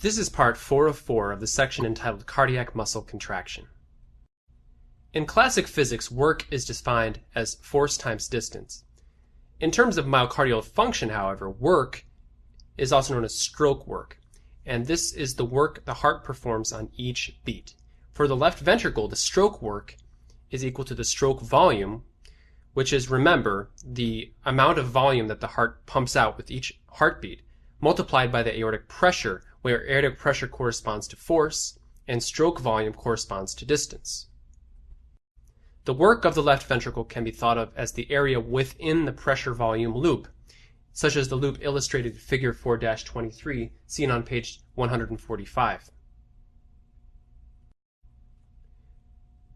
This is part 4 of 4 of the section entitled Cardiac Muscle Contraction. In classic physics, work is defined as force times distance. In terms of myocardial function, however, work is also known as stroke work, and this is the work the heart performs on each beat. For the left ventricle, the stroke work is equal to the stroke volume, which is, remember, the amount of volume that the heart pumps out with each heartbeat, multiplied by the aortic pressure, where aortic pressure corresponds to force and stroke volume corresponds to distance. The work of the left ventricle can be thought of as the area within the pressure volume loop, such as the loop illustrated in Figure 4-23, seen on page 145.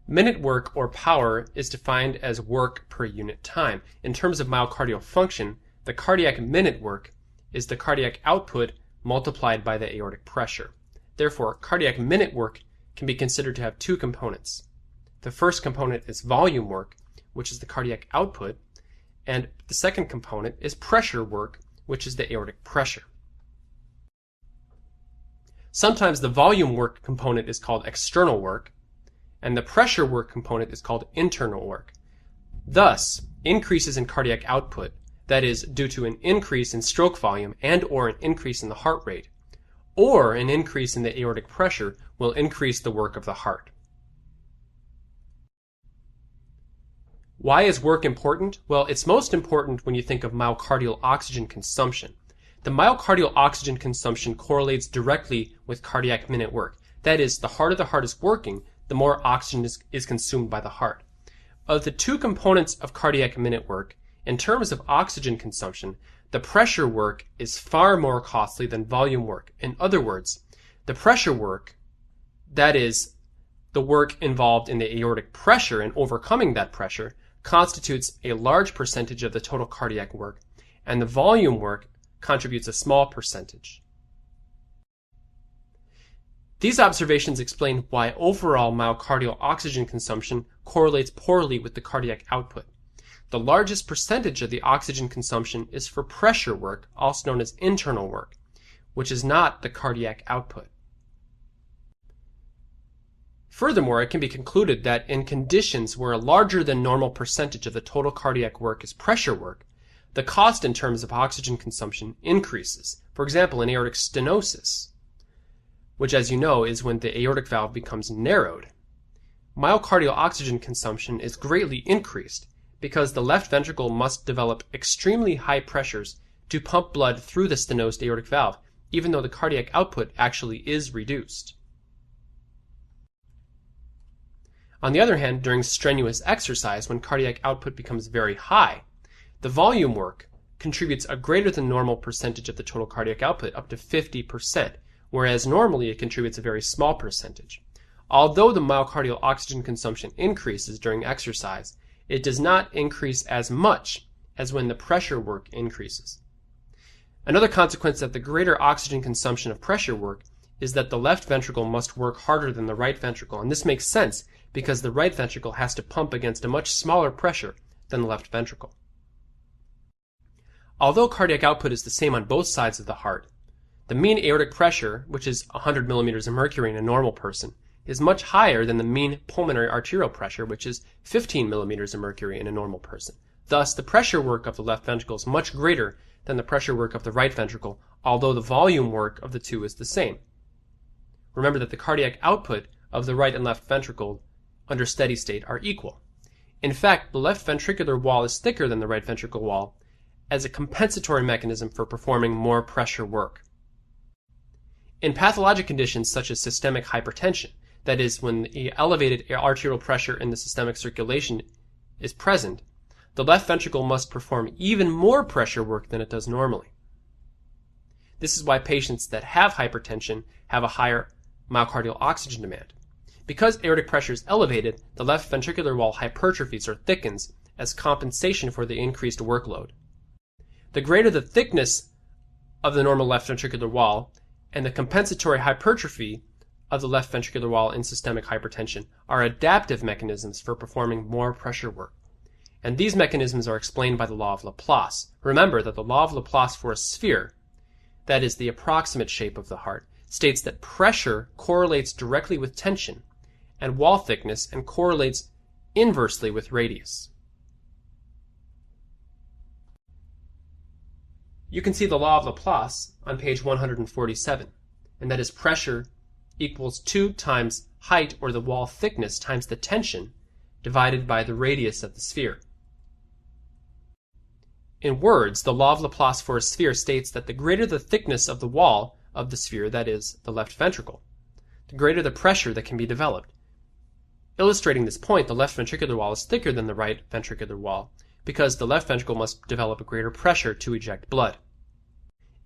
Minute work, or power, is defined as work per unit time. In terms of myocardial function, the cardiac minute work is the cardiac output multiplied by the aortic pressure. Therefore, cardiac minute work can be considered to have two components. The first component is volume work, which is the cardiac output, and the second component is pressure work, which is the aortic pressure. Sometimes the volume work component is called external work, and the pressure work component is called internal work. Thus, increases in cardiac output, that is, due to an increase in stroke volume and or an increase in the heart rate, or an increase in the aortic pressure, will increase the work of the heart. Why is work important? Well, it's most important when you think of myocardial oxygen consumption. The myocardial oxygen consumption correlates directly with cardiac minute work. That is, the harder the heart is working, the more oxygen is consumed by the heart. Of the two components of cardiac minute work, in terms of oxygen consumption, the pressure work is far more costly than volume work. In other words, the pressure work, that is, the work involved in the aortic pressure and overcoming that pressure, constitutes a large percentage of the total cardiac work, and the volume work contributes a small percentage. These observations explain why overall myocardial oxygen consumption correlates poorly with the cardiac output. The largest percentage of the oxygen consumption is for pressure work, also known as internal work, which is not the cardiac output. Furthermore, it can be concluded that in conditions where a larger than normal percentage of the total cardiac work is pressure work, the cost in terms of oxygen consumption increases. For example, in aortic stenosis, which, as you know, is when the aortic valve becomes narrowed, myocardial oxygen consumption is greatly increased because the left ventricle must develop extremely high pressures to pump blood through the stenosed aortic valve, even though the cardiac output actually is reduced. On the other hand, during strenuous exercise, when cardiac output becomes very high, the volume work contributes a greater than normal percentage of the total cardiac output, up to 50%, whereas normally it contributes a very small percentage. Although the myocardial oxygen consumption increases during exercise, it does not increase as much as when the pressure work increases. Another consequence of the greater oxygen consumption of pressure work is that the left ventricle must work harder than the right ventricle, and this makes sense because the right ventricle has to pump against a much smaller pressure than the left ventricle. Although cardiac output is the same on both sides of the heart, the mean aortic pressure, which is 100 millimeters of mercury in a normal person, is much higher than the mean pulmonary arterial pressure, which is 15 millimeters of mercury in a normal person. Thus, the pressure work of the left ventricle is much greater than the pressure work of the right ventricle, although the volume work of the two is the same. Remember that the cardiac output of the right and left ventricle under steady state are equal. In fact, the left ventricular wall is thicker than the right ventricular wall as a compensatory mechanism for performing more pressure work. In pathologic conditions such as systemic hypertension, that is, when the elevated arterial pressure in the systemic circulation is present, the left ventricle must perform even more pressure work than it does normally. This is why patients that have hypertension have a higher myocardial oxygen demand. Because aortic pressure is elevated, the left ventricular wall hypertrophies or thickens as compensation for the increased workload. The greater the thickness of the normal left ventricular wall and the compensatory hypertrophy of the left ventricular wall in systemic hypertension are adaptive mechanisms for performing more pressure work. And these mechanisms are explained by the law of Laplace. Remember that the law of Laplace for a sphere, that is the approximate shape of the heart, states that pressure correlates directly with tension, and wall thickness and correlates inversely with radius. You can see the law of Laplace on page 147, and that is pressure equals 2 times height, or the wall thickness, times the tension divided by the radius of the sphere. In words, the law of Laplace for a sphere states that the greater the thickness of the wall of the sphere, that is, the left ventricle, the greater the pressure that can be developed. Illustrating this point, the left ventricular wall is thicker than the right ventricular wall because the left ventricle must develop a greater pressure to eject blood.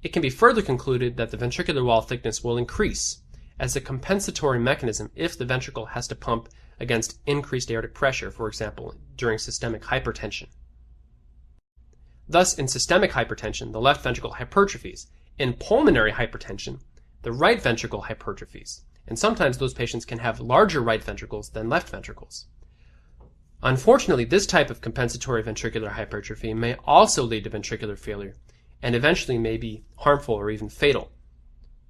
It can be further concluded that the ventricular wall thickness will increase as a compensatory mechanism if the ventricle has to pump against increased aortic pressure, for example, during systemic hypertension. Thus, in systemic hypertension, the left ventricle hypertrophies. In pulmonary hypertension, the right ventricle hypertrophies, and sometimes those patients can have larger right ventricles than left ventricles. Unfortunately, this type of compensatory ventricular hypertrophy may also lead to ventricular failure, and eventually may be harmful or even fatal.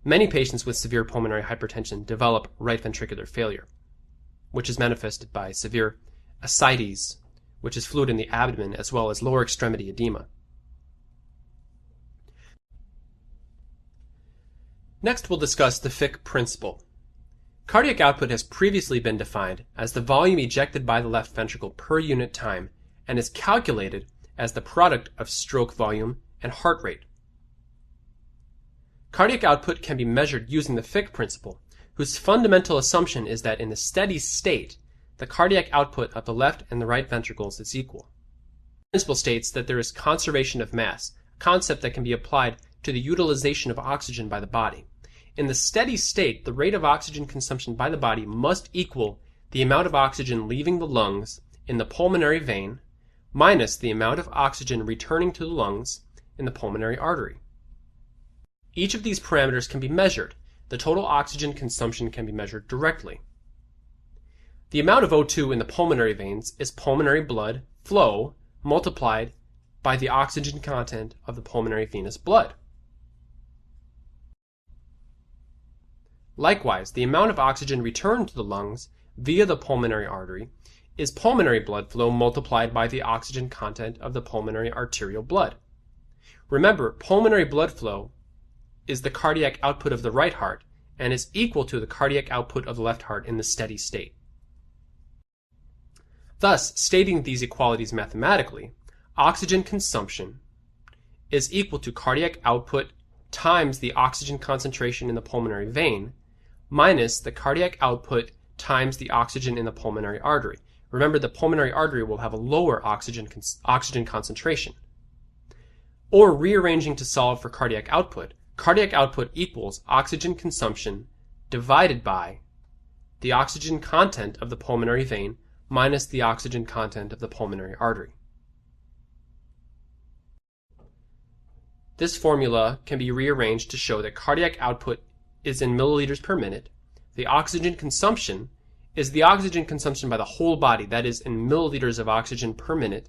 Many patients with severe pulmonary hypertension develop right ventricular failure, which is manifested by severe ascites, which is fluid in the abdomen, as well as lower extremity edema. Next, we'll discuss the Fick principle. Cardiac output has previously been defined as the volume ejected by the left ventricle per unit time and is calculated as the product of stroke volume and heart rate. Cardiac output can be measured using the Fick principle, whose fundamental assumption is that in a steady state, the cardiac output of the left and the right ventricles is equal. The principle states that there is conservation of mass, a concept that can be applied to the utilization of oxygen by the body. In the steady state, the rate of oxygen consumption by the body must equal the amount of oxygen leaving the lungs in the pulmonary vein minus the amount of oxygen returning to the lungs in the pulmonary artery. Each of these parameters can be measured. The total oxygen consumption can be measured directly. The amount of O2 in the pulmonary veins is pulmonary blood flow multiplied by the oxygen content of the pulmonary venous blood. Likewise, the amount of oxygen returned to the lungs via the pulmonary artery is pulmonary blood flow multiplied by the oxygen content of the pulmonary arterial blood. Remember, pulmonary blood flow is the cardiac output of the right heart and is equal to the cardiac output of the left heart in the steady state. Thus, stating these equalities mathematically, oxygen consumption is equal to cardiac output times the oxygen concentration in the pulmonary vein minus the cardiac output times the oxygen in the pulmonary artery. Remember, the pulmonary artery will have a lower oxygen concentration. Or rearranging to solve for cardiac output equals oxygen consumption divided by the oxygen content of the pulmonary vein minus the oxygen content of the pulmonary artery. This formula can be rearranged to show that cardiac output is in milliliters per minute. The oxygen consumption is the oxygen consumption by the whole body, that is in milliliters of oxygen per minute.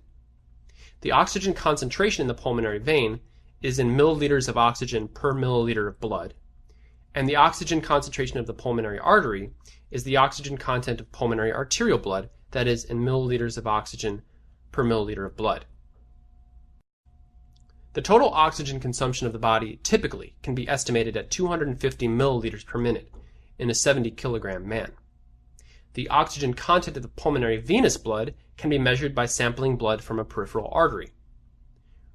The oxygen concentration in the pulmonary vein is in milliliters of oxygen per milliliter of blood. And the oxygen concentration of the pulmonary artery is the oxygen content of pulmonary arterial blood, that is in milliliters of oxygen per milliliter of blood. The total oxygen consumption of the body typically can be estimated at 250 milliliters per minute in a 70 kilogram man. The oxygen content of the pulmonary venous blood can be measured by sampling blood from a peripheral artery.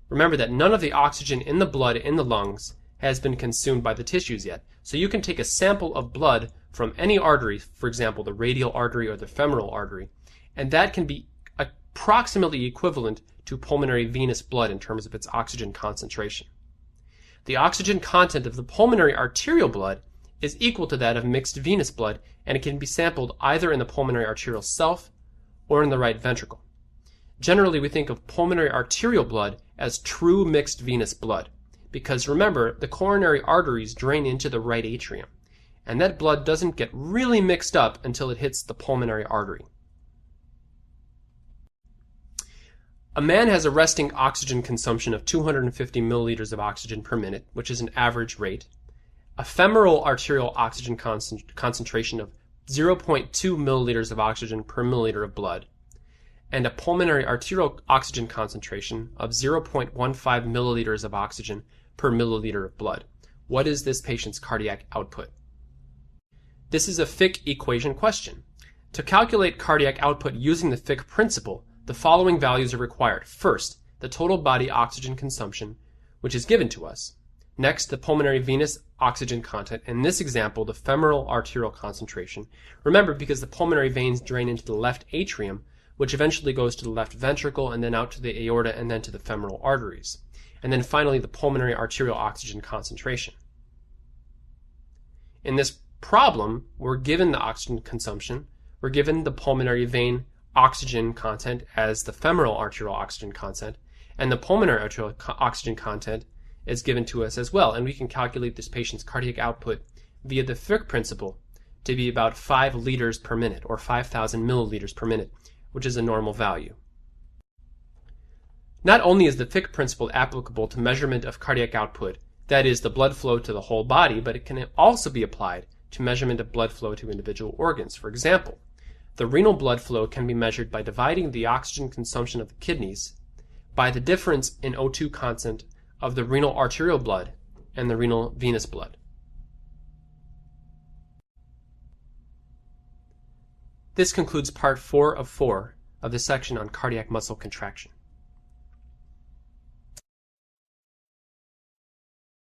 Remember that none of the oxygen in the blood in the lungs has been consumed by the tissues yet, so you can take a sample of blood from any artery, for example the radial artery or the femoral artery, and that can be approximately equivalent to pulmonary venous blood in terms of its oxygen concentration. The oxygen content of the pulmonary arterial blood is equal to that of mixed venous blood, and it can be sampled either in the pulmonary arterial self or in the right ventricle. Generally, we think of pulmonary arterial blood as true mixed venous blood, because remember, the coronary arteries drain into the right atrium, and that blood doesn't get really mixed up until it hits the pulmonary artery. A man has a resting oxygen consumption of 250 milliliters of oxygen per minute, which is an average rate. a femoral arterial oxygen concentration of 0.2 milliliters of oxygen per milliliter of blood, and a pulmonary arterial oxygen concentration of 0.15 milliliters of oxygen per milliliter of blood. What is this patient's cardiac output? This is a Fick equation question. To calculate cardiac output using the Fick principle, the following values are required. First, the total body oxygen consumption, which is given to us. Next, the pulmonary venous oxygen content. In this example, the femoral arterial concentration. Remember, because the pulmonary veins drain into the left atrium, which eventually goes to the left ventricle and then out to the aorta and then to the femoral arteries. And then finally, the pulmonary arterial oxygen concentration. In this problem, we're given the oxygen consumption, we're given the pulmonary vein oxygen content as the femoral arterial oxygen content, and the pulmonary arterial oxygen content is given to us as well. And we can calculate this patient's cardiac output via the Fick principle to be about 5 liters per minute, or 5,000 milliliters per minute, which is a normal value. Not only is the Fick principle applicable to measurement of cardiac output, that is, the blood flow to the whole body, but it can also be applied to measurement of blood flow to individual organs. For example, the renal blood flow can be measured by dividing the oxygen consumption of the kidneys by the difference in O2 content of the renal arterial blood and the renal venous blood. This concludes part 4 of 4 of the section on cardiac muscle contraction.